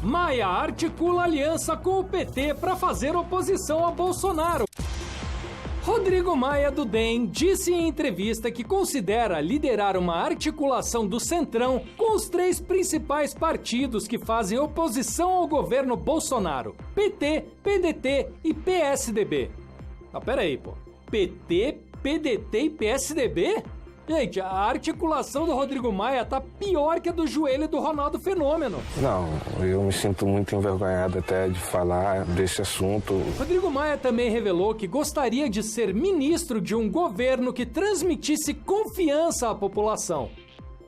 Maia articula aliança com o PT para fazer oposição a Bolsonaro. Rodrigo Maia, do DEM, disse em entrevista que considera liderar uma articulação do Centrão com os 3 principais partidos que fazem oposição ao governo Bolsonaro: PT, PDT e PSDB. Ah, peraí, pô. PT, PDT e PSDB? Gente, a articulação do Rodrigo Maia tá pior que a do joelho do Ronaldo Fenômeno. Não, eu me sinto muito envergonhado até de falar desse assunto. Rodrigo Maia também revelou que gostaria de ser ministro de um governo que transmitisse confiança à população.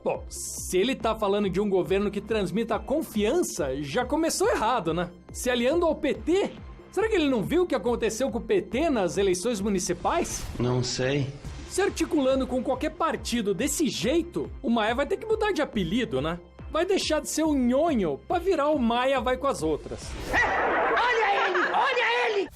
Bom, se ele tá falando de um governo que transmita confiança, já começou errado, né? Se aliando ao PT? Será que ele não viu o que aconteceu com o PT nas eleições municipais? Não sei. Se articulando com qualquer partido desse jeito, o Maia vai ter que mudar de apelido, né? Vai deixar de ser o nhonho pra virar o Maia vai com as outras. Olha ele! Olha ele!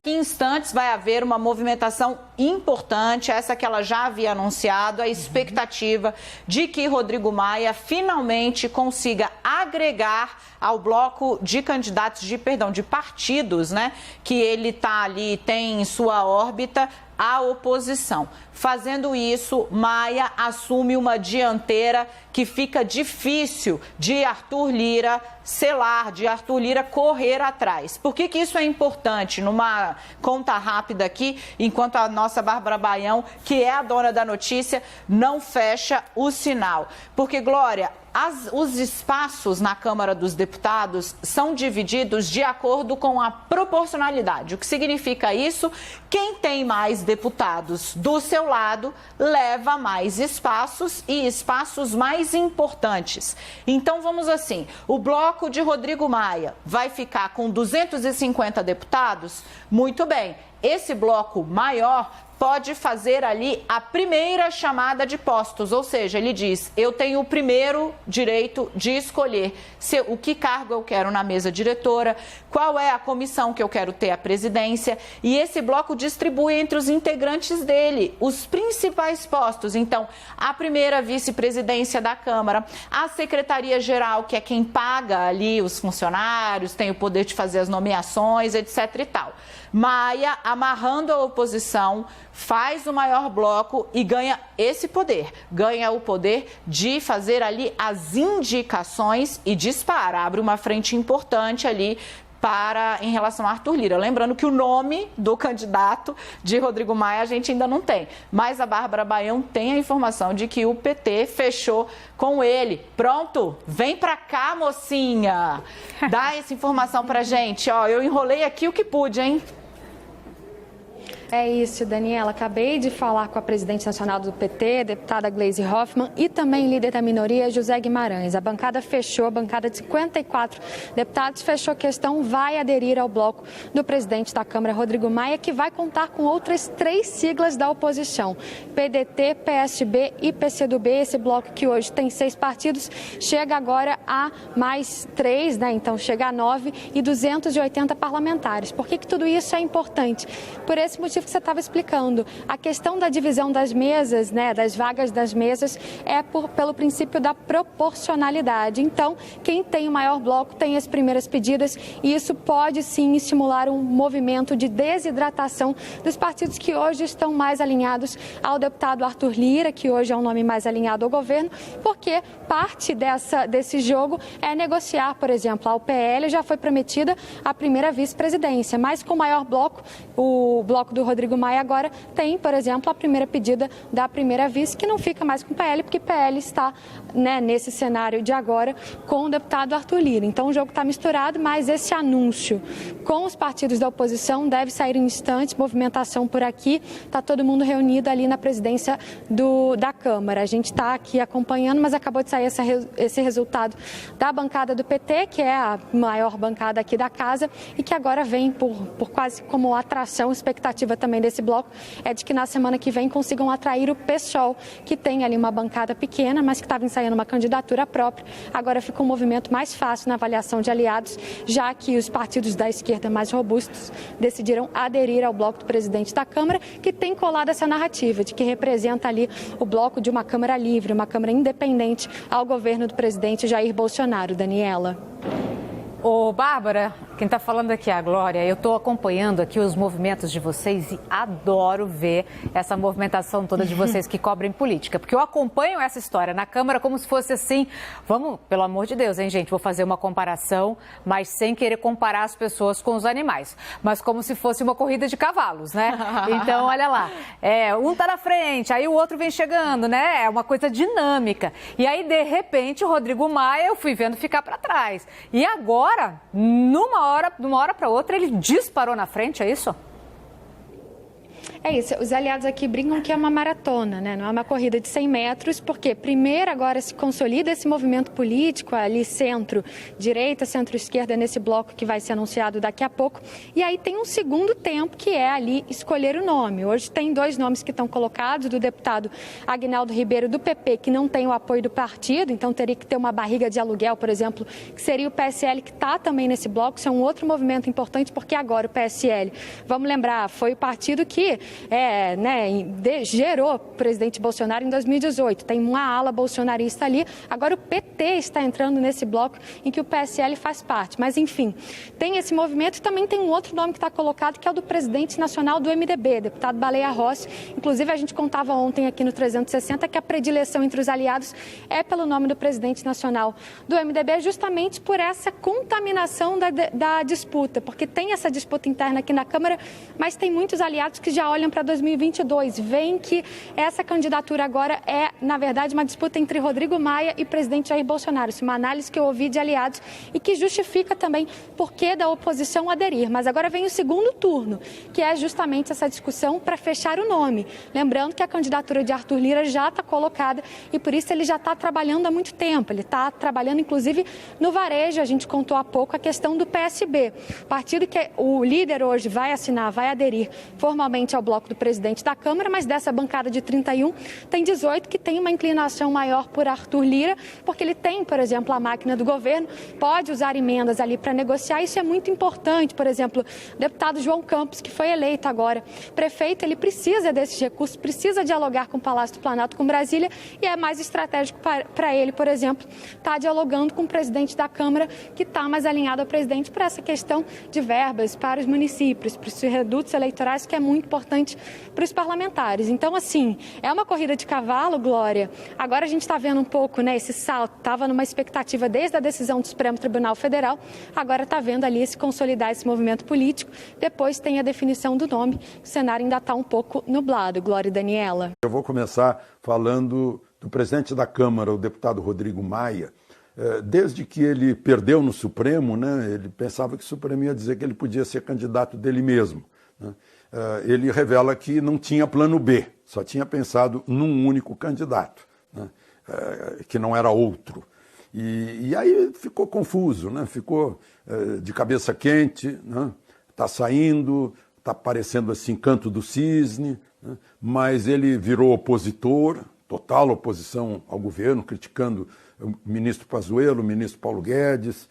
Em instantes vai haver uma movimentação importante, essa que ela já havia anunciado, a expectativa de que Rodrigo Maia finalmente consiga agregar ao bloco de candidatos, de partidos, né, que ele tá ali, tem em sua órbita a oposição. Fazendo isso, Maia assume uma dianteira que fica difícil de Arthur Lira selar, de Arthur Lira correr atrás. Por que isso é importante? Numa conta rápida aqui, enquanto a nossa Bárbara Baião, que é a dona da notícia, não fecha o sinal. Porque, Glória, os espaços na Câmara dos Deputados são divididos de acordo com a proporcionalidade. O que significa isso? Quem tem mais deputados do seu lado leva mais espaços e espaços mais importantes. Então, vamos assim, o bloco de Rodrigo Maia vai ficar com 250 deputados? Muito bem. Esse bloco maior pode fazer ali a primeira chamada de postos, ou seja, ele diz, eu tenho o primeiro direito de escolher o que cargo eu quero na mesa diretora, qual é a comissão que eu quero ter a presidência, e esse bloco distribui entre os integrantes dele os principais postos. Então, a primeira vice-presidência da Câmara, a secretaria-geral, que é quem paga ali os funcionários, tem o poder de fazer as nomeações, etc. e tal. Maia, amarrando a oposição, faz o maior bloco e ganha esse poder. Ganha o poder de fazer ali as indicações e dispara, abre uma frente importante ali em relação a Arthur Lira. Lembrando que o nome do candidato de Rodrigo Maia a gente ainda não tem. Mas a Bárbara Baião tem a informação de que o PT fechou com ele. Pronto? Vem pra cá, mocinha! Dá essa informação pra gente. Ó, eu enrolei aqui o que pude, hein? É isso, Daniela. Acabei de falar com a presidente nacional do PT, deputada Gleisi Hoffmann, e também líder da minoria, José Guimarães. A bancada fechou, a bancada de 54 deputados fechou a questão, vai aderir ao bloco do presidente da Câmara, Rodrigo Maia, que vai contar com outras 3 siglas da oposição: PDT, PSB e PCdoB. Esse bloco que hoje tem 6 partidos, chega agora a mais 3, né? Então chega a 9 e 280 parlamentares. Por que tudo isso é importante? Por esse motivo que você estava explicando. A questão da divisão das mesas, né, das vagas das mesas, é pelo princípio da proporcionalidade. Então, quem tem o maior bloco tem as primeiras pedidas, e isso pode sim estimular um movimento de desidratação dos partidos que hoje estão mais alinhados ao deputado Arthur Lira, que hoje é um nome mais alinhado ao governo, porque parte desse jogo é negociar, por exemplo, ao PL já foi prometida a primeira vice-presidência, mas com o maior bloco, o bloco do Rodrigo Maia agora tem, por exemplo, a primeira pedida da primeira vice, que não fica mais com o PL, porque o PL está, né, nesse cenário de agora com o deputado Arthur Lira. Então o jogo está misturado, mas esse anúncio com os partidos da oposição deve sair em instantes, movimentação por aqui, está todo mundo reunido ali na presidência da Câmara. A gente está aqui acompanhando, mas acabou de sair esse resultado da bancada do PT, que é a maior bancada aqui da casa, e que agora vem por quase como atração, expectativa também desse bloco é de que na semana que vem consigam atrair o PSOL, que tem ali uma bancada pequena, mas que estava ensaiando uma candidatura própria. Agora fica um movimento mais fácil na avaliação de aliados, já que os partidos da esquerda mais robustos decidiram aderir ao bloco do presidente da Câmara, que tem colado essa narrativa de que representa ali o bloco de uma Câmara livre, uma Câmara independente ao governo do presidente Jair Bolsonaro. Daniela. Ô, Bárbara, quem está falando aqui é a Glória. Eu estou acompanhando aqui os movimentos de vocês e adoro ver essa movimentação toda de vocês que cobrem política. Porque eu acompanho essa história na Câmara como se fosse assim, vamos, pelo amor de Deus, hein, gente? Vou fazer uma comparação, mas sem querer comparar as pessoas com os animais. Mas como se fosse uma corrida de cavalos, né? Então, olha lá, um tá na frente, aí o outro vem chegando, né? É uma coisa dinâmica. E aí, de repente, o Rodrigo Maia, eu fui vendo ficar para trás. E agora, de uma hora para outra, ele disparou na frente, é isso? É isso, os aliados aqui brincam que é uma maratona, né? Não é uma corrida de 100 metros, porque primeiro agora se consolida esse movimento político ali centro-direita, centro-esquerda, nesse bloco que vai ser anunciado daqui a pouco. E aí tem um segundo tempo, que é ali escolher o nome. Hoje tem 2 nomes que estão colocados, do deputado Aguinaldo Ribeiro, do PP, que não tem o apoio do partido, então teria que ter uma barriga de aluguel, por exemplo, que seria o PSL, que está também nesse bloco. Isso é um outro movimento importante, porque agora o PSL, vamos lembrar, foi o partido que gerou o presidente Bolsonaro em 2018. Tem uma ala bolsonarista ali. Agora o PT está entrando nesse bloco em que o PSL faz parte. Mas, enfim, tem esse movimento e também tem um outro nome que está colocado, que é o do presidente nacional do MDB, deputado Baleia Rossi. Inclusive, a gente contava ontem aqui no 360 que a predileção entre os aliados é pelo nome do presidente nacional do MDB, justamente por essa contaminação da disputa, porque tem essa disputa interna aqui na Câmara, mas tem muitos aliados que já olham para 2022, veem que essa candidatura agora é, na verdade, uma disputa entre Rodrigo Maia e presidente Jair Bolsonaro. Isso é uma análise que eu ouvi de aliados e que justifica também por que da oposição aderir. Mas agora vem o segundo turno, que é justamente essa discussão para fechar o nome. Lembrando que a candidatura de Arthur Lira já está colocada e por isso ele já está trabalhando há muito tempo. Ele está trabalhando, inclusive, no varejo. A gente contou há pouco a questão do PSB. Partido que o líder hoje vai assinar, vai aderir formalmente ao bloco do presidente da Câmara, mas dessa bancada de 31, tem 18 que tem uma inclinação maior por Arthur Lira, porque ele tem, por exemplo, a máquina do governo, pode usar emendas ali para negociar, isso é muito importante. Por exemplo, o deputado João Campos, que foi eleito agora prefeito, ele precisa desses recursos, precisa dialogar com o Palácio do Planalto, com Brasília, e é mais estratégico para ele, por exemplo, estar dialogando com o presidente da Câmara, que está mais alinhado ao presidente para essa questão de verbas para os municípios, para os redutos eleitorais, que é muito importante para os parlamentares. Então, assim, é uma corrida de cavalo, Glória. Agora a gente está vendo um pouco, né, esse salto. Estava numa expectativa desde a decisão do Supremo Tribunal Federal, agora está vendo ali se consolidar esse movimento político. Depois tem a definição do nome. O cenário ainda está um pouco nublado, Glória e Daniela. Eu vou começar falando do presidente da Câmara, o deputado Rodrigo Maia. Desde que ele perdeu no Supremo, né, ele pensava que o Supremo ia dizer que ele podia ser candidato dele mesmo, né? Ele revela que não tinha plano B, só tinha pensado num único candidato, né, que não era outro. E aí ficou confuso, né, ficou de cabeça quente, né, tá saindo, está parecendo assim canto do cisne, né, mas ele virou opositor, total oposição ao governo, criticando o ministro Pazuello, o ministro Paulo Guedes.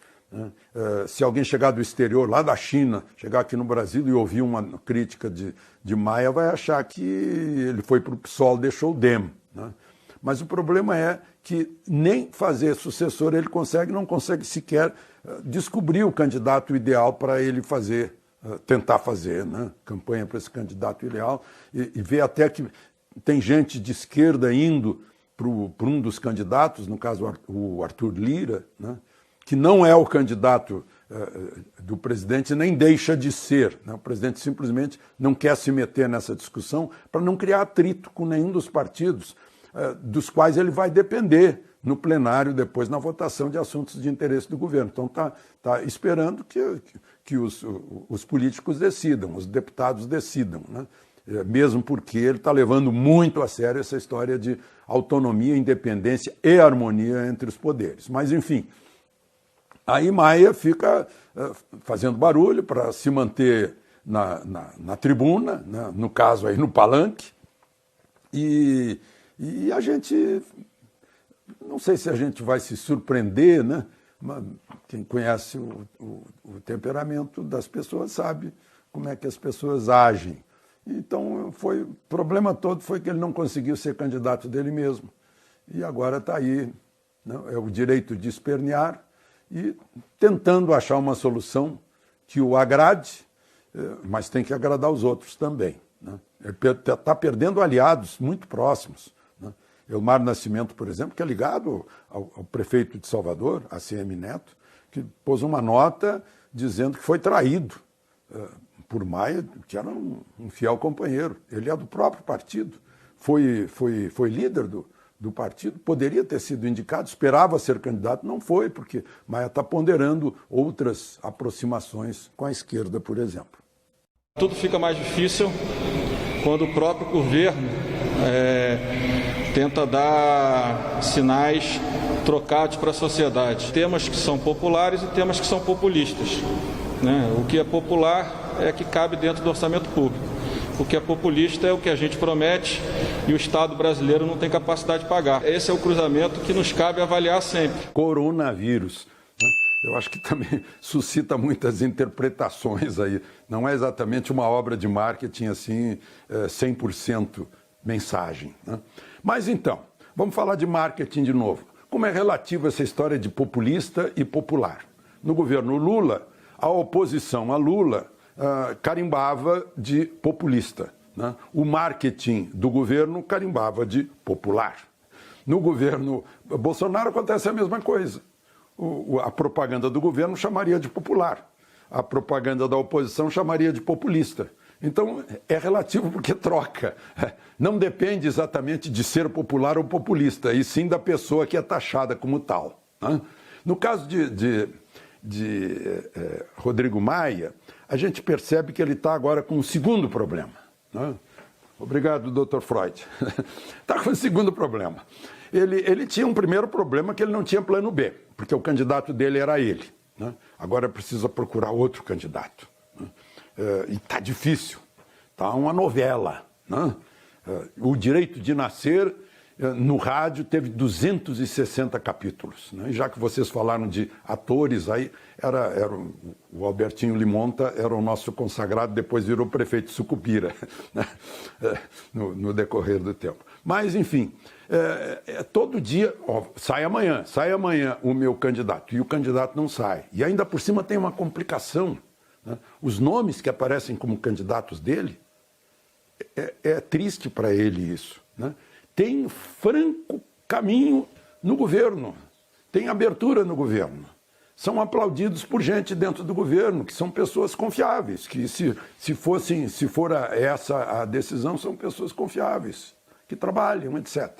Se alguém chegar do exterior, lá da China, chegar aqui no Brasil e ouvir uma crítica de Maia, vai achar que ele foi para o PSOL, deixou o DEM, né? Mas o problema é que nem fazer sucessor ele não consegue sequer descobrir o candidato ideal para ele fazer, tentar fazer, né, campanha para esse candidato ideal, e ver até que tem gente de esquerda indo para um dos candidatos, no caso o Arthur Lira, né, que não é o candidato do presidente, nem deixa de ser, né? O presidente simplesmente não quer se meter nessa discussão para não criar atrito com nenhum dos partidos, dos quais ele vai depender no plenário, depois na votação de assuntos de interesse do governo. Então está esperando que os políticos decidam, os deputados decidam, né? Mesmo porque ele está levando muito a sério essa história de autonomia, independência e harmonia entre os poderes. Mas, enfim, aí Maia fica fazendo barulho para se manter na tribuna, né? No caso aí no palanque, e a gente, não sei se a gente vai se surpreender, né? Quem conhece o temperamento das pessoas sabe como é que as pessoas agem. Então, o problema todo foi que ele não conseguiu ser candidato dele mesmo. E agora está aí, né? É o direito de espernear e tentando achar uma solução que o agrade, mas tem que agradar os outros também, né? Ele está perdendo aliados muito próximos, né? Elmar Nascimento, por exemplo, que é ligado ao prefeito de Salvador, ACM Neto, que pôs uma nota dizendo que foi traído por Maia, que era um fiel companheiro. Ele é do próprio partido, foi líder do partido, poderia ter sido indicado, esperava ser candidato, não foi, porque Maia está ponderando outras aproximações com a esquerda, por exemplo. Tudo fica mais difícil quando o próprio governo tenta dar sinais trocados para a sociedade. Temas que são populares e temas que são populistas, né? O que é popular é que cabe dentro do orçamento público. O que é populista é o que a gente promete e o Estado brasileiro não tem capacidade de pagar. Esse é o cruzamento que nos cabe avaliar sempre. Coronavírus, né? Eu acho que também suscita muitas interpretações aí. Não é exatamente uma obra de marketing assim, 100% mensagem, né? Mas então, vamos falar de marketing de novo. Como é relativo essa história de populista e popular? No governo Lula, a oposição a Lula carimbava de populista, né? O marketing do governo carimbava de popular. No governo Bolsonaro acontece a mesma coisa. A propaganda do governo chamaria de popular. A propaganda da oposição chamaria de populista. Então, é relativo porque troca. Não depende exatamente de ser popular ou populista, e sim da pessoa que é taxada como tal, né? No caso de Rodrigo Maia, a gente percebe que ele está agora com um segundo problema, né? Obrigado, Dr. Freud. Está com um segundo problema. Ele tinha um primeiro problema que ele não tinha plano B, porque o candidato dele era ele, né? Agora precisa procurar outro candidato, né? E está difícil, está uma novela, né? O Direito de Nascer, no rádio, teve 260 capítulos, né? E já que vocês falaram de atores, aí o Albertinho Limonta era o nosso consagrado, depois virou prefeito de Sucupira, né? No decorrer do tempo. Mas, enfim, todo dia, sai amanhã o meu candidato, e o candidato não sai. E ainda por cima tem uma complicação, né? Os nomes que aparecem como candidatos dele, é triste para ele isso, né? Tem franco caminho no governo, tem abertura no governo. São aplaudidos por gente dentro do governo, que são pessoas confiáveis, que se for essa a decisão, são pessoas confiáveis, que trabalham, etc.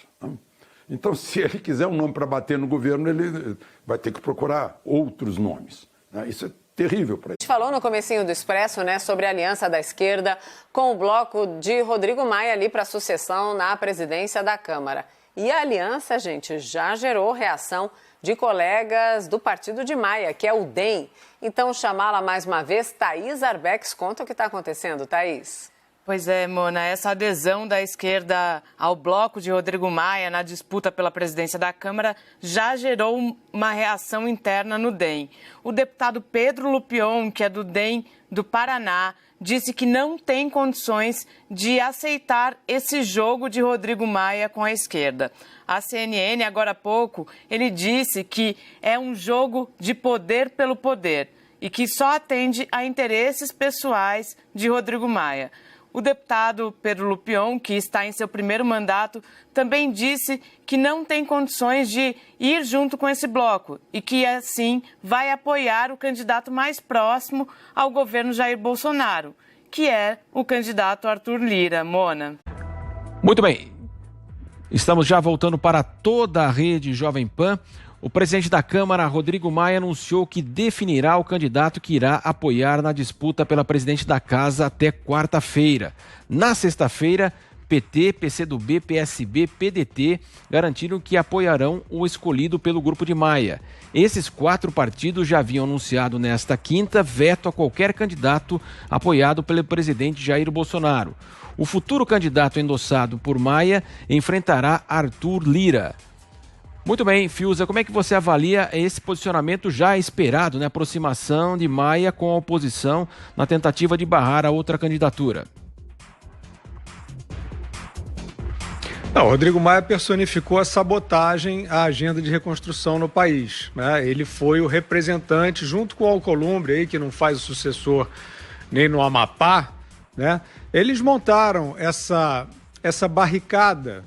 Então, se ele quiser um nome para bater no governo, ele vai ter que procurar outros nomes, né? Isso é terrível para ele. A gente falou no comecinho do Expresso, né, sobre a aliança da esquerda com o bloco de Rodrigo Maia ali para a sucessão na presidência da Câmara. E a aliança, gente, já gerou reação de colegas do partido de Maia, que é o DEM. Então, chamá-la mais uma vez, Thaís Arbex, conta o que está acontecendo, Thaís. Pois é, Mona, essa adesão da esquerda ao bloco de Rodrigo Maia na disputa pela presidência da Câmara já gerou uma reação interna no DEM. O deputado Pedro Lupion, que é do DEM do Paraná, disse que não tem condições de aceitar esse jogo de Rodrigo Maia com a esquerda. A CNN, agora há pouco, ele disse que é um jogo de poder pelo poder e que só atende a interesses pessoais de Rodrigo Maia. O deputado Pedro Lupion, que está em seu primeiro mandato, também disse que não tem condições de ir junto com esse bloco e que, assim, vai apoiar o candidato mais próximo ao governo Jair Bolsonaro, que é o candidato Arthur Lira. Mona. Muito bem. Estamos já voltando para toda a rede Jovem Pan. O presidente da Câmara, Rodrigo Maia, anunciou que definirá o candidato que irá apoiar na disputa pela presidente da Casa até quarta-feira. Na sexta-feira, PT, PCdoB, PSB, PDT garantiram que apoiarão o escolhido pelo grupo de Maia. Esses 4 partidos já haviam anunciado nesta quinta veto a qualquer candidato apoiado pelo presidente Jair Bolsonaro. O futuro candidato endossado por Maia enfrentará Arthur Lira. Muito bem, Fiuza, como é que você avalia esse posicionamento já esperado, né? Aproximação de Maia com a oposição na tentativa de barrar a outra candidatura? Não, o Rodrigo Maia personificou a sabotagem à agenda de reconstrução no país, né? Ele foi o representante, junto com o Alcolumbre, aí, que não faz o sucessor nem no Amapá, né? Eles montaram essa barricada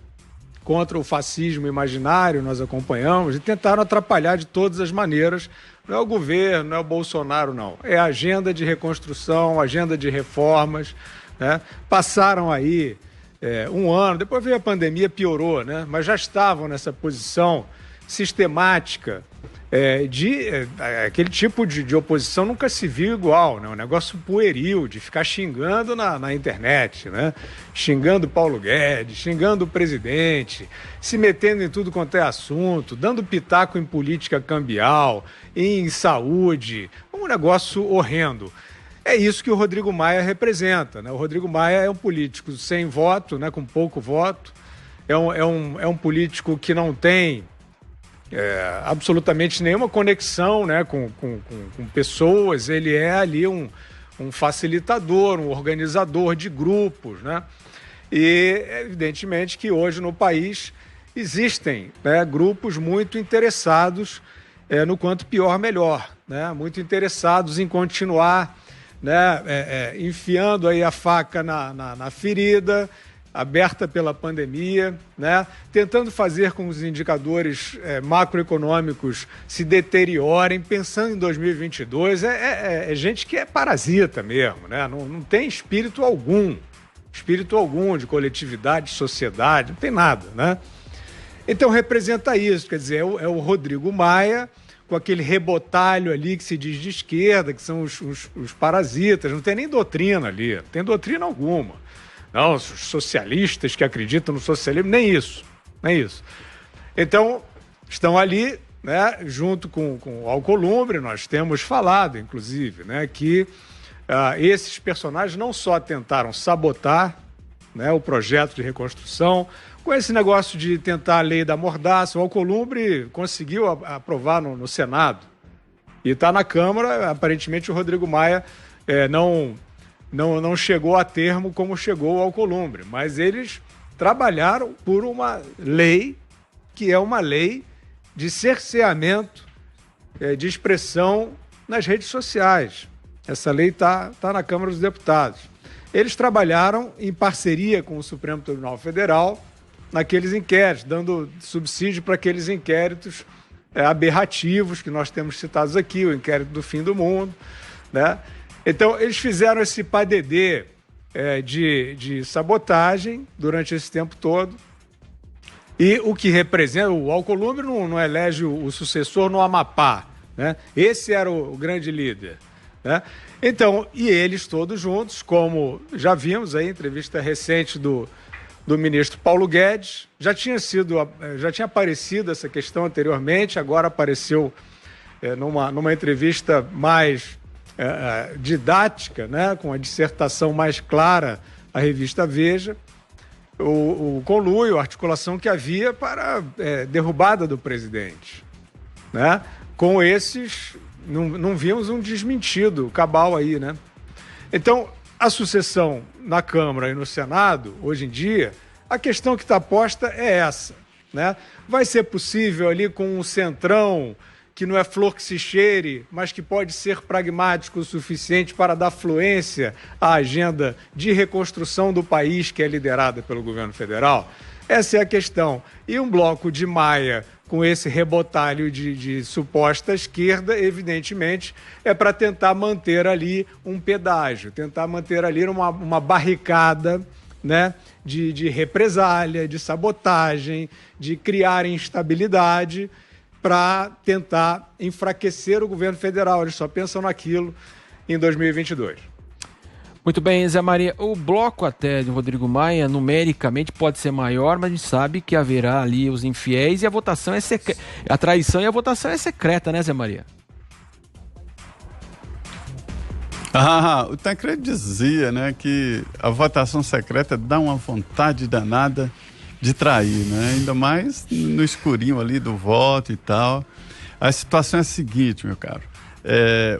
contra o fascismo imaginário, nós acompanhamos, e tentaram atrapalhar de todas as maneiras. Não é o governo, não é o Bolsonaro, não. É a agenda de reconstrução, agenda de reformas, né? Passaram aí um ano, depois veio a pandemia, piorou, né? Mas já estavam nessa posição sistemática aquele tipo de oposição nunca se viu igual, né? Um negócio pueril, de ficar xingando na internet, né? Xingando Paulo Guedes, xingando o presidente, se metendo em tudo quanto é assunto, dando pitaco em política cambial, em saúde, um negócio horrendo. É isso que o Rodrigo Maia representa, né? O Rodrigo Maia é um político sem voto, né? Com pouco voto, é um político que não tem absolutamente nenhuma conexão, né, com pessoas. Ele é ali um facilitador, um organizador de grupos, né? E evidentemente que hoje no país existem, né, grupos muito interessados no quanto pior melhor, né? Muito interessados em continuar, né, enfiando aí a faca na ferida aberta pela pandemia, né? Tentando fazer com que os indicadores macroeconômicos se deteriorem, pensando em 2022. É gente que é parasita mesmo, né? Não tem espírito algum de coletividade, de sociedade, não tem nada, né? Então representa isso, quer dizer, é o Rodrigo Maia com aquele rebotalho ali que se diz de esquerda, que são os parasitas, não tem nem doutrina ali, não tem doutrina alguma. Não, os socialistas que acreditam no socialismo, nem isso. Então, estão ali, né, junto com o Alcolumbre. Nós temos falado, inclusive, né, que esses personagens não só tentaram sabotar, né, o projeto de reconstrução, com esse negócio de tentar a lei da mordaça. O Alcolumbre conseguiu aprovar no Senado e está na Câmara. Aparentemente, o Rodrigo Maia não chegou a termo como chegou o Alcolumbre, mas eles trabalharam por uma lei que é uma lei de cerceamento de expressão nas redes sociais. Essa lei está na Câmara dos Deputados. Eles trabalharam em parceria com o Supremo Tribunal Federal naqueles inquéritos, dando subsídio para aqueles inquéritos aberrativos que nós temos citados aqui, o inquérito do fim do mundo, né? Então, eles fizeram esse padedê de sabotagem durante esse tempo todo. E o que representa, o Alcolumbre não elege o sucessor no Amapá, né? Esse era o grande líder, né? Então, e eles todos juntos, como já vimos aí, entrevista recente do ministro Paulo Guedes, já tinha aparecido essa questão anteriormente, agora apareceu numa entrevista mais didática, né, com a dissertação mais clara, a revista Veja, o conluio, a articulação que havia para derrubada do presidente, né? Com esses, não vimos um desmentido cabal aí, né? Então, a sucessão na Câmara e no Senado, hoje em dia, a questão que está posta é essa, né? Vai ser possível ali com um centrão que não é flor que se cheire, mas que pode ser pragmático o suficiente para dar fluência à agenda de reconstrução do país que é liderada pelo governo federal? Essa é a questão. E um bloco de Maia com esse rebotalho de suposta esquerda, evidentemente, é para tentar manter ali um pedágio, tentar manter ali uma barricada, né, de represália, de sabotagem, de criar instabilidade, para tentar enfraquecer o governo federal. Eles só pensam naquilo em 2022. Muito bem, Zé Maria. O bloco até do Rodrigo Maia, numericamente, pode ser maior, mas a gente sabe que haverá ali os infiéis e a votação a traição e a votação é secreta, né, Zé Maria? O Tancredo dizia, né, que a votação secreta dá uma vontade danada de trair, né? Ainda mais no escurinho ali do voto e tal. A situação é a seguinte, meu caro.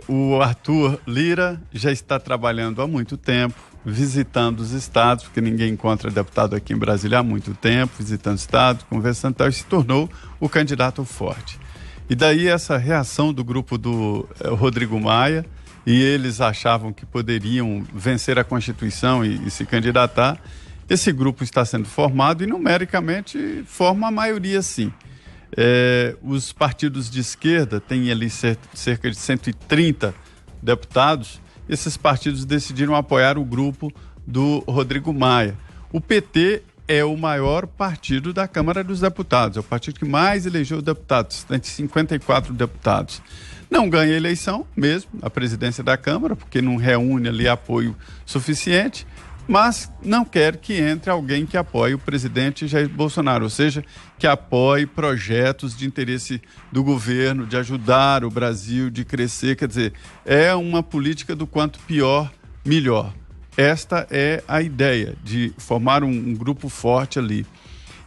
O Arthur Lira já está trabalhando há muito tempo visitando os estados, porque ninguém encontra deputado aqui em Brasília há muito tempo, visitando estados, conversando e tal, e se tornou o candidato forte. E daí essa reação do grupo do Rodrigo Maia, e eles achavam que poderiam vencer a Constituição e se candidatar. Esse grupo está sendo formado e numericamente forma a maioria, sim. Os partidos de esquerda têm ali cerca de 130 deputados. Esses partidos decidiram apoiar o grupo do Rodrigo Maia. O PT é o maior partido da Câmara dos Deputados, é o partido que mais elegeu deputados, tem 54 deputados. Não ganha eleição mesmo, a presidência da Câmara, porque não reúne ali apoio suficiente, mas não quer que entre alguém que apoie o presidente Jair Bolsonaro, ou seja, que apoie projetos de interesse do governo, de ajudar o Brasil, de crescer. Quer dizer, é uma política do quanto pior, melhor. Esta é a ideia de formar um grupo forte ali.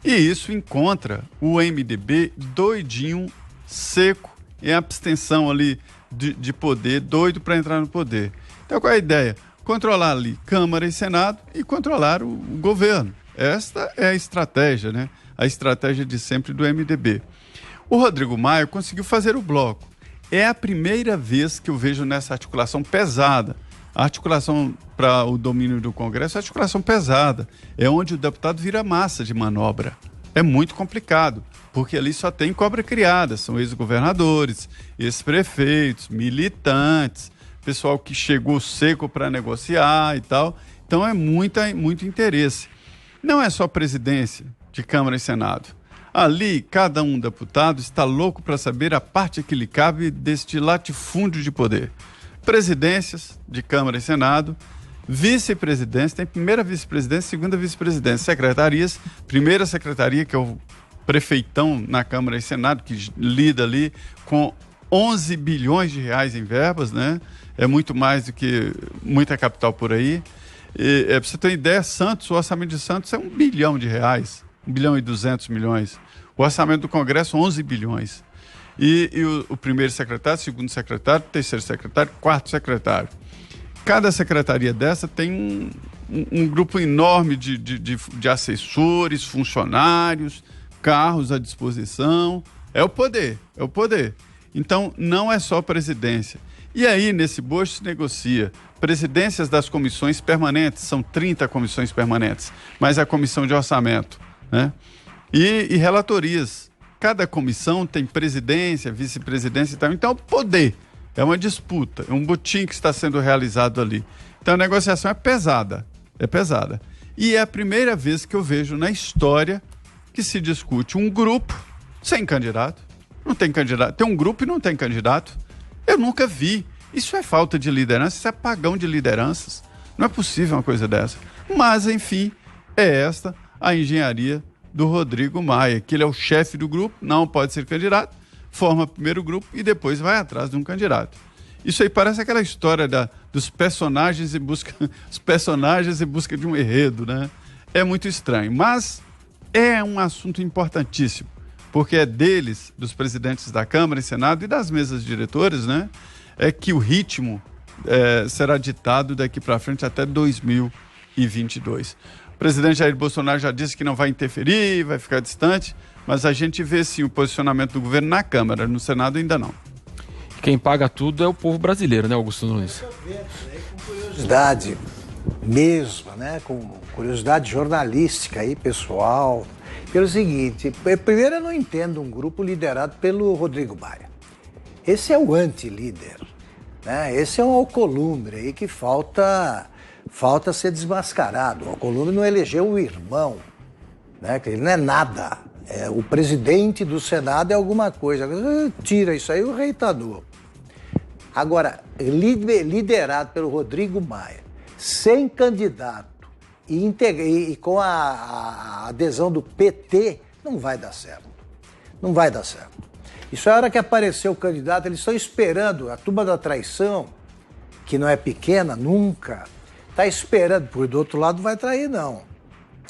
E isso encontra o MDB doidinho, seco, em abstenção ali de poder, doido para entrar no poder. Então qual é a ideia? Controlar ali Câmara e Senado e controlar o governo. Esta é a estratégia, né? A estratégia de sempre do MDB. O Rodrigo Maia conseguiu fazer o bloco. É a primeira vez que eu vejo nessa articulação pesada. A articulação para o domínio do Congresso é articulação pesada. É onde o deputado vira massa de manobra. É muito complicado, porque ali só tem cobra criada. São ex-governadores, ex-prefeitos, militantes, pessoal que chegou seco para negociar e tal. Então é muito interesse. Não é só presidência de Câmara e Senado. Ali, cada um deputado está louco para saber a parte que lhe cabe deste latifúndio de poder. Presidências de Câmara e Senado, vice-presidência, tem primeira vice-presidência, segunda vice-presidência, secretarias, primeira secretaria, que é o prefeitão na Câmara e Senado, que lida ali com 11 bilhões de reais em verbas, né? É muito mais do que muita capital por aí. Para você ter uma ideia, Santos, o orçamento de Santos é 1 bilhão de reais, 1 bilhão e 200 milhões. O orçamento do Congresso, 11 bilhões. E o primeiro secretário, segundo secretário, terceiro secretário, quarto secretário. Cada secretaria dessa tem um grupo enorme de assessores, funcionários, carros à disposição. É o poder. Então, não é só presidência. E aí, nesse bojo se negocia presidências das comissões permanentes, são 30 comissões permanentes, mas a comissão de orçamento, né? E relatorias. Cada comissão tem presidência, vice-presidência e tal. Então, poder. É uma disputa, é um botim que está sendo realizado ali. Então, a negociação é pesada. E é a primeira vez que eu vejo na história que se discute um grupo sem candidato. Não tem candidato. Tem um grupo e não tem candidato. Eu nunca vi. Isso é falta de liderança, isso é apagão de lideranças. Não é possível uma coisa dessa. Mas, enfim, é esta a engenharia do Rodrigo Maia, que ele é o chefe do grupo, não pode ser candidato, forma primeiro o grupo e depois vai atrás de um candidato. Isso aí parece aquela história dos personagens em busca de um enredo, né? É muito estranho, mas é um assunto importantíssimo, porque é deles, dos presidentes da Câmara e Senado e das mesas diretores, né? É que o ritmo será ditado daqui para frente até 2022. O presidente Jair Bolsonaro já disse que não vai interferir, vai ficar distante, mas a gente vê sim o posicionamento do governo na Câmara, no Senado ainda não. Quem paga tudo é o povo brasileiro, né, Augusto Nunes? Com curiosidade mesma, né, com curiosidade jornalística aí, pessoal, pelo seguinte, primeiro eu não entendo um grupo liderado pelo Rodrigo Maia. Esse é o anti-líder, né? Esse é um alcolumbre aí que falta ser desmascarado. O Alcolumbre não elegeu o irmão, né? Ele não é nada. O presidente do Senado é alguma coisa. Tira isso aí, o rei tá nu. Agora, liderado pelo Rodrigo Maia, sem candidato e com a adesão do PT, não vai dar certo. Não vai dar certo. Isso é a hora que apareceu o candidato, eles estão esperando, a turma da traição, que não é pequena, nunca, está esperando, porque do outro lado não vai trair, não.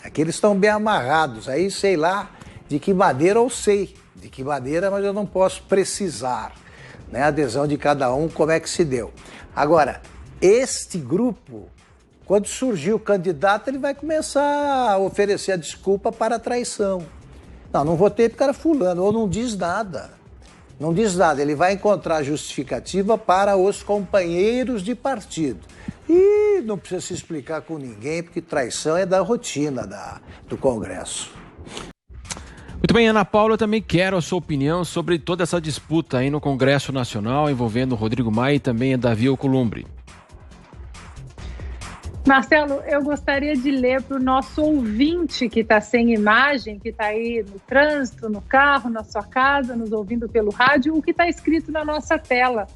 Aqui eles estão bem amarrados, aí sei lá de que maneira eu sei, de que maneira, mas eu não posso precisar, né? A adesão de cada um, como é que se deu. Agora, este grupo, Quando surgir o candidato, ele vai começar a oferecer a desculpa para a traição. Não votei porque era fulano, ou não diz nada. Não diz nada, ele vai encontrar justificativa para os companheiros de partido. E não precisa se explicar com ninguém, porque traição é da rotina do Congresso. Muito bem, Ana Paula, eu também quero a sua opinião sobre toda essa disputa aí no Congresso Nacional envolvendo Rodrigo Maia e também Davi Alcolumbre. Marcelo, eu gostaria de ler para o nosso ouvinte que está sem imagem, que está aí no trânsito, no carro, na sua casa, nos ouvindo pelo rádio, o que está escrito na nossa tela.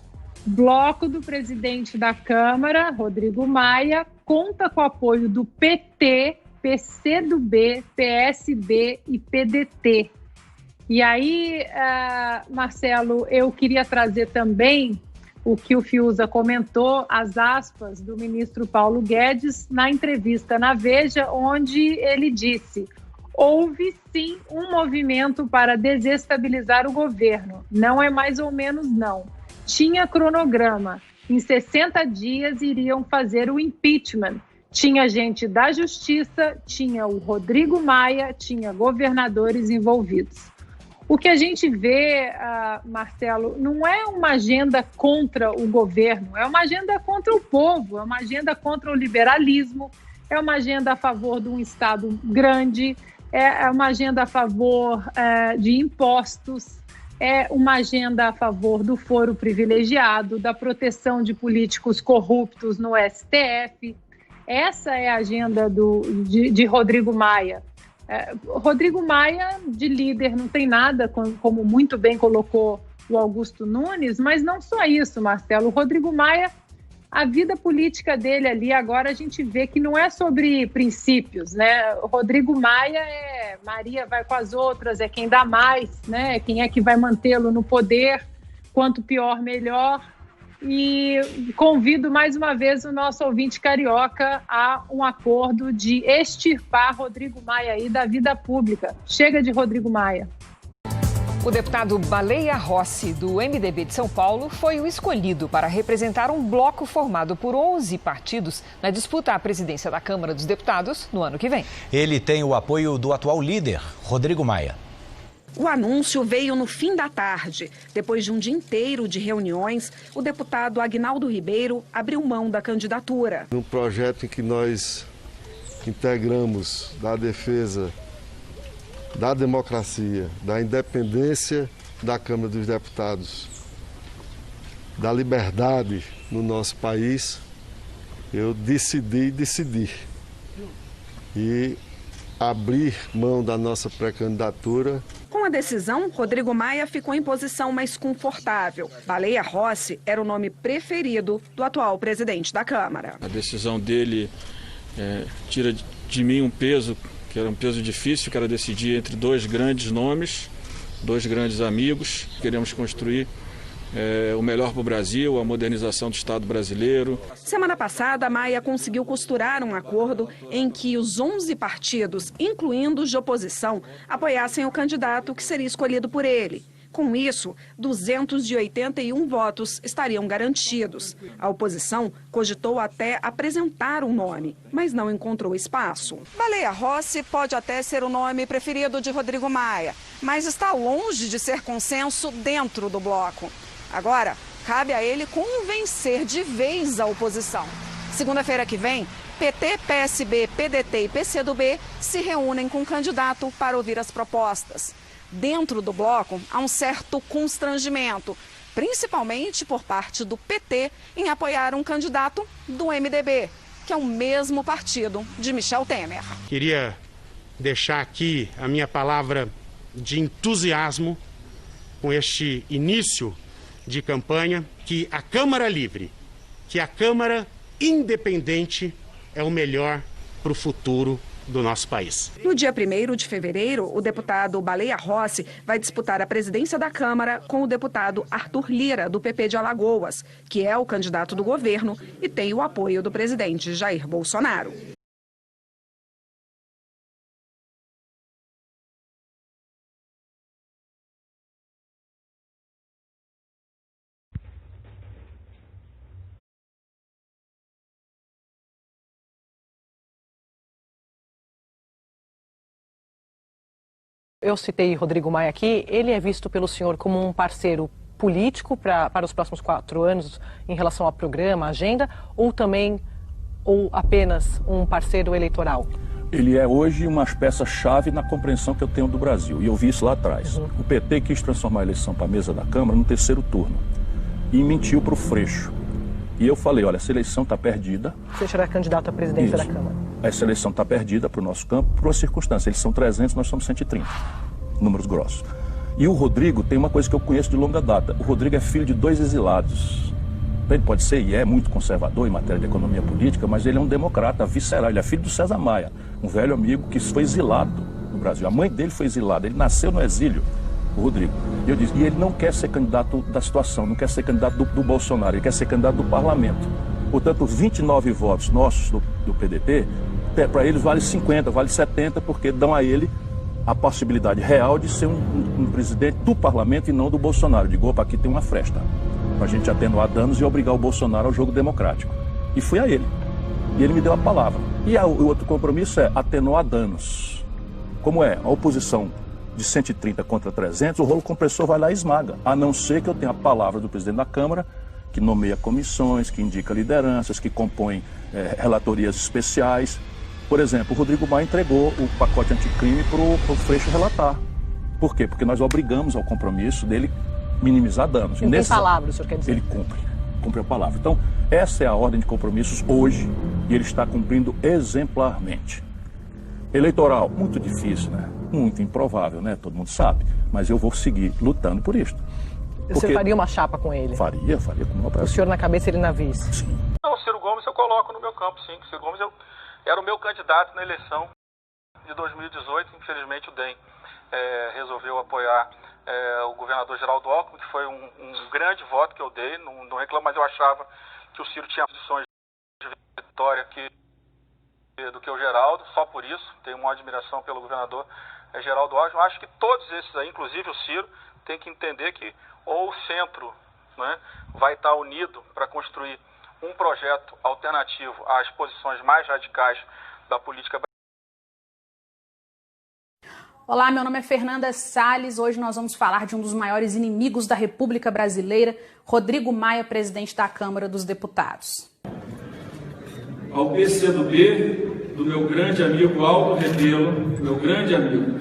Bloco do presidente da Câmara, Rodrigo Maia, conta com o apoio do PT, PCdoB, PSB e PDT. E aí, Marcelo, eu queria trazer também o que o Fiuza comentou, as aspas do ministro Paulo Guedes na entrevista na Veja, onde ele disse: houve sim um movimento para desestabilizar o governo, não é mais ou menos não. Tinha cronograma, em 60 dias iriam fazer o impeachment. Tinha gente da Justiça, tinha o Rodrigo Maia, tinha governadores envolvidos. O que a gente vê, Marcelo, não é uma agenda contra o governo, é uma agenda contra o povo, é uma agenda contra o liberalismo, é uma agenda a favor de um Estado grande, é uma agenda a favor de impostos, é uma agenda a favor do foro privilegiado, da proteção de políticos corruptos no STF. Essa é a agenda de Rodrigo Maia. Rodrigo Maia, de líder, não tem nada, como muito bem colocou o Augusto Nunes, mas não só isso, Marcelo. O Rodrigo Maia, a vida política dele ali, agora a gente vê que não é sobre princípios, né? O Rodrigo Maia é Maria vai com as outras, é quem dá mais, né? Quem é que vai mantê-lo no poder, quanto pior, melhor. E convido mais uma vez o nosso ouvinte carioca a um acordo de extirpar Rodrigo Maia aí da vida pública. Chega de Rodrigo Maia. O deputado Baleia Rossi, do MDB de São Paulo, foi o escolhido para representar um bloco formado por 11 partidos na disputa à presidência da Câmara dos Deputados no ano que vem. Ele tem o apoio do atual líder, Rodrigo Maia. O anúncio veio no fim da tarde. Depois de um dia inteiro de reuniões, o deputado Aguinaldo Ribeiro abriu mão da candidatura. No projeto em que nós integramos da defesa da democracia, da independência da Câmara dos Deputados, da liberdade no nosso país, eu decidi decidir e abrir mão da nossa pré-candidatura. Com a decisão, Rodrigo Maia ficou em posição mais confortável. Baleia Rossi era o nome preferido do atual presidente da Câmara. A decisão dele tira de mim um peso, que era um peso difícil, que era decidir entre dois grandes nomes, dois grandes amigos. Queremos construir o melhor para o Brasil, a modernização do Estado brasileiro. Semana passada, Maia conseguiu costurar um acordo em que os 11 partidos, incluindo os de oposição, apoiassem o candidato que seria escolhido por ele. Com isso, 281 votos estariam garantidos. A oposição cogitou até apresentar um nome, mas não encontrou espaço. Baleia Rossi pode até ser o nome preferido de Rodrigo Maia, mas está longe de ser consenso dentro do bloco. Agora, cabe a ele convencer de vez a oposição. Segunda-feira que vem, PT, PSB, PDT e PCdoB se reúnem com o candidato para ouvir as propostas. Dentro do bloco, há um certo constrangimento, principalmente por parte do PT, em apoiar um candidato do MDB, que é o mesmo partido de Michel Temer. Queria deixar aqui a minha palavra de entusiasmo com este início de campanha, que a Câmara livre, que a Câmara independente é o melhor para o futuro do nosso país. No dia 1º de fevereiro, o deputado Baleia Rossi vai disputar a presidência da Câmara com o deputado Arthur Lira, do PP de Alagoas, que é o candidato do governo e tem o apoio do presidente Jair Bolsonaro. Eu citei Rodrigo Maia aqui, ele é visto pelo senhor como um parceiro político para os próximos 4 anos em relação ao programa, agenda, ou apenas um parceiro eleitoral? Ele é hoje uma peça-chave na compreensão que eu tenho do Brasil, e eu vi isso lá atrás. O PT quis transformar a eleição para a mesa da Câmara no 3º turno e mentiu para o Freixo. E eu falei, olha, essa eleição está perdida. Você será candidato à presidência da Câmara? Essa eleição está perdida para o nosso campo, por uma circunstância. Eles são 300, nós somos 130, números grossos. E o Rodrigo tem uma coisa que eu conheço de longa data. O Rodrigo é filho de 2 exilados. Ele pode ser e é muito conservador em matéria de economia política, mas ele é um democrata visceral. Ele é filho do César Maia, um velho amigo que foi exilado no Brasil. A mãe dele foi exilada, ele nasceu no exílio, o Rodrigo. E eu disse, e ele não quer ser candidato da situação, não quer ser candidato do Bolsonaro, ele quer ser candidato do parlamento. Portanto, 29 votos nossos do PDT, para eles vale 50, vale 70, porque dão a ele a possibilidade real de ser um presidente do parlamento e não do Bolsonaro. Digo, opa, aqui tem uma fresta, para a gente atenuar danos e obrigar o Bolsonaro ao jogo democrático. E fui a ele. E ele me deu a palavra. E o outro compromisso é atenuar danos. Como é a oposição de 130 contra 300, o rolo compressor vai lá e esmaga. A não ser que eu tenha a palavra do presidente da Câmara, que nomeia comissões, que indica lideranças, que compõe relatorias especiais. Por exemplo, o Rodrigo Maia entregou o pacote anticrime para o Freixo relatar. Por quê? Porque nós obrigamos ao compromisso dele minimizar danos. Ele tem palavra, o senhor quer dizer? Ele cumpre a palavra. Então, essa é a ordem de compromissos hoje e ele está cumprindo exemplarmente. Eleitoral, muito difícil, né? Muito improvável, né? Todo mundo sabe. Mas eu vou seguir lutando por isto. Você faria uma chapa com ele? Faria com uma prazer. O senhor na cabeça, ele na vice? Sim. Não, o Ciro Gomes eu coloco no meu campo, sim. O Ciro Gomes era o meu candidato na eleição de 2018. Infelizmente o DEM resolveu apoiar o governador Geraldo Alckmin, que foi um grande voto que eu dei. Não reclamo, mas eu achava que o Ciro tinha posições de vitória do que o Geraldo, só por isso. Tenho uma admiração pelo governador Geraldo Alckmin. Eu acho que todos esses aí, inclusive o Ciro, tem que entender que ou o centro, né, vai estar unido para construir um projeto alternativo às posições mais radicais da política brasileira. Olá, meu nome é Fernanda Salles. Hoje nós vamos falar de um dos maiores inimigos da República Brasileira, Rodrigo Maia, presidente da Câmara dos Deputados. Ao PCdoB, do meu grande amigo Aldo Rebelo, meu grande amigo.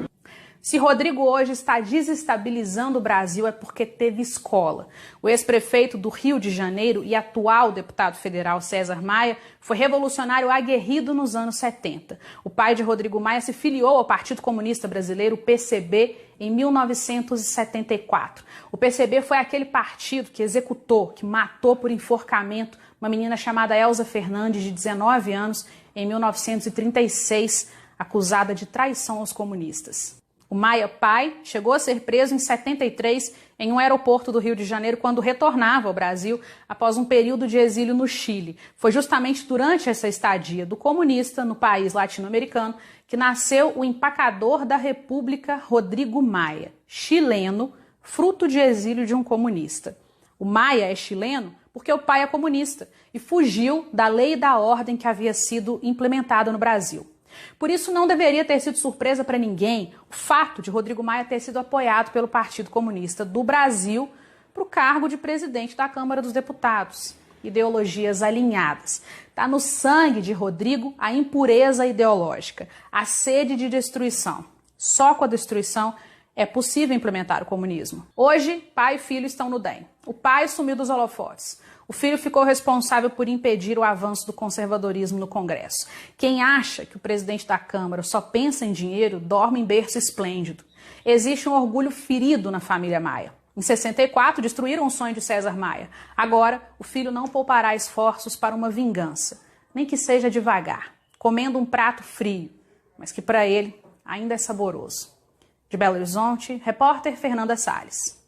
Se Rodrigo hoje está desestabilizando o Brasil é porque teve escola. O ex-prefeito do Rio de Janeiro e atual deputado federal César Maia foi revolucionário aguerrido nos anos 70. O pai de Rodrigo Maia se filiou ao Partido Comunista Brasileiro, o PCB, em 1974. O PCB foi aquele partido que executou, que matou por enforcamento uma menina chamada Elza Fernandes, de 19 anos, em 1936, acusada de traição aos comunistas. O Maia pai chegou a ser preso em 73 em um aeroporto do Rio de Janeiro quando retornava ao Brasil após um período de exílio no Chile. Foi justamente durante essa estadia do comunista no país latino-americano que nasceu o empacador da República Rodrigo Maia, chileno, fruto de exílio de um comunista. O Maia é chileno porque o pai é comunista e fugiu da lei e da ordem que havia sido implementada no Brasil. Por isso, não deveria ter sido surpresa para ninguém o fato de Rodrigo Maia ter sido apoiado pelo Partido Comunista do Brasil para o cargo de presidente da Câmara dos Deputados. Ideologias alinhadas. Está no sangue de Rodrigo a impureza ideológica, a sede de destruição. Só com a destruição é possível implementar o comunismo. Hoje, pai e filho estão no DEM. O pai sumiu dos holofotes. O filho ficou responsável por impedir o avanço do conservadorismo no Congresso. Quem acha que o presidente da Câmara só pensa em dinheiro, dorme em berço esplêndido. Existe um orgulho ferido na família Maia. Em 64, destruíram o sonho de César Maia. Agora, o filho não poupará esforços para uma vingança, nem que seja devagar, comendo um prato frio, mas que para ele ainda é saboroso. De Belo Horizonte, repórter Fernanda Salles.